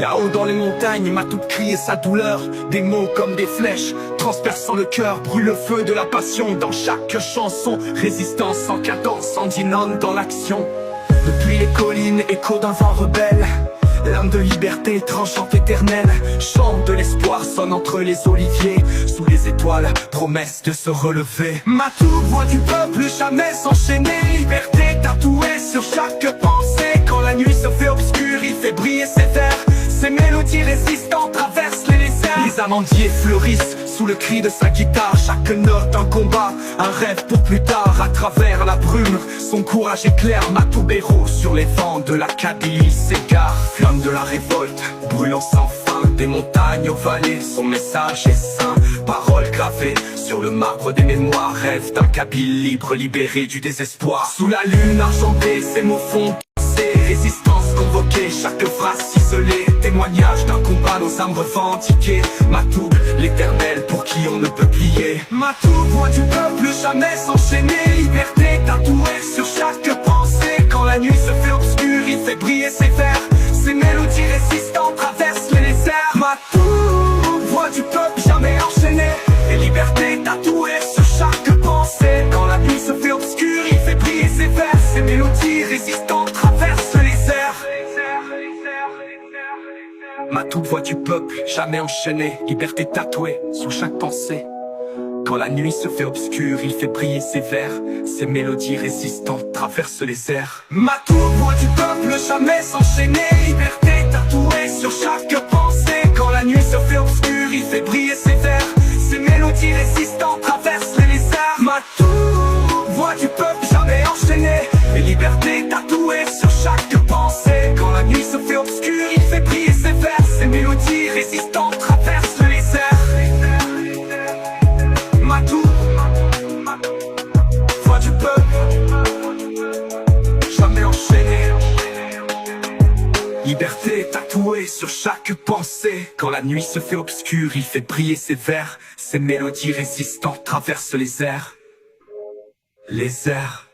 Là-haut dans les montagnes, Matou crie sa douleur. Des mots comme des flèches, transperçant le cœur. Brûle le feu de la passion dans chaque chanson. Résistance en cadence, Andinone dans l'action. Depuis les collines, écho d'un vent rebelle. L'âme de liberté tranchante éternelle. Chant de l'espoir sonne entre les oliviers. Sous les étoiles, promesse de se relever. Matou, voix du peuple, jamais s'enchaîner. Liberté tatouée sur chaque pensée. Quand la nuit se fait obscure, il fait briller ses vers. Ses mélodies résistantes traversent les déserts. Les amandiers fleurissent sous le cri de sa guitare. Chaque note un combat, un rêve pour plus tard. À travers la brume, son courage éclaire. Matou Béraud sur les vents de la Kabylie s'égare. Flamme de la révolte, brûlant sans fin. Des montagnes aux vallées, son message est saint. Paroles gravées sur le marbre des mémoires. Rêve d'un Kabyle libre, libéré du désespoir. Sous la lune argentée, ses mots font danser. Résistance convoquée, chaque phrase ciselée. Témoignage d'un combat, nos âmes revendiquées. Matou, l'éternel pour qui on ne peut plier. Matou, voix du peuple, jamais s'enchaîner. Liberté tatouée sur chaque pensée. Quand la nuit se fait obscure, il fait briller ses vers. Ses mélodies résistantes traversent les déserts. Matou, voix du peuple, jamais enchaînée. Et liberté tatouée sur chaque pensée. Quand la nuit se fait obscure, il fait briller ses vers. Ses mélodies résistantes traversent les airs. Matou, voix du peuple, jamais enchaîné. Liberté tatouée sur chaque pensée. Quand la nuit se fait obscure, il fait briller ses vers. Ses mélodies résistantes traversent les airs. Matou, voix du peuple, jamais s'enchaîner. Liberté tatouée sur chaque pensée. Quand la nuit se fait obscure, il fait briller ses vers. Ses mélodies résistantes traversent les airs. Matou, voix du peuple, jamais enchaîné. Et liberté tatouée sur chaque pensée. Quand la nuit se fait obscure, il fait briller ses vers. Ses mélodies résistantes traversent les airs. Matou, voix du peuple, jamais enchaîné. Liberté tatouée sur chaque pensée. Quand la nuit se fait obscure, il fait briller ses vers. Ses mélodies résistantes traversent les airs. Les airs.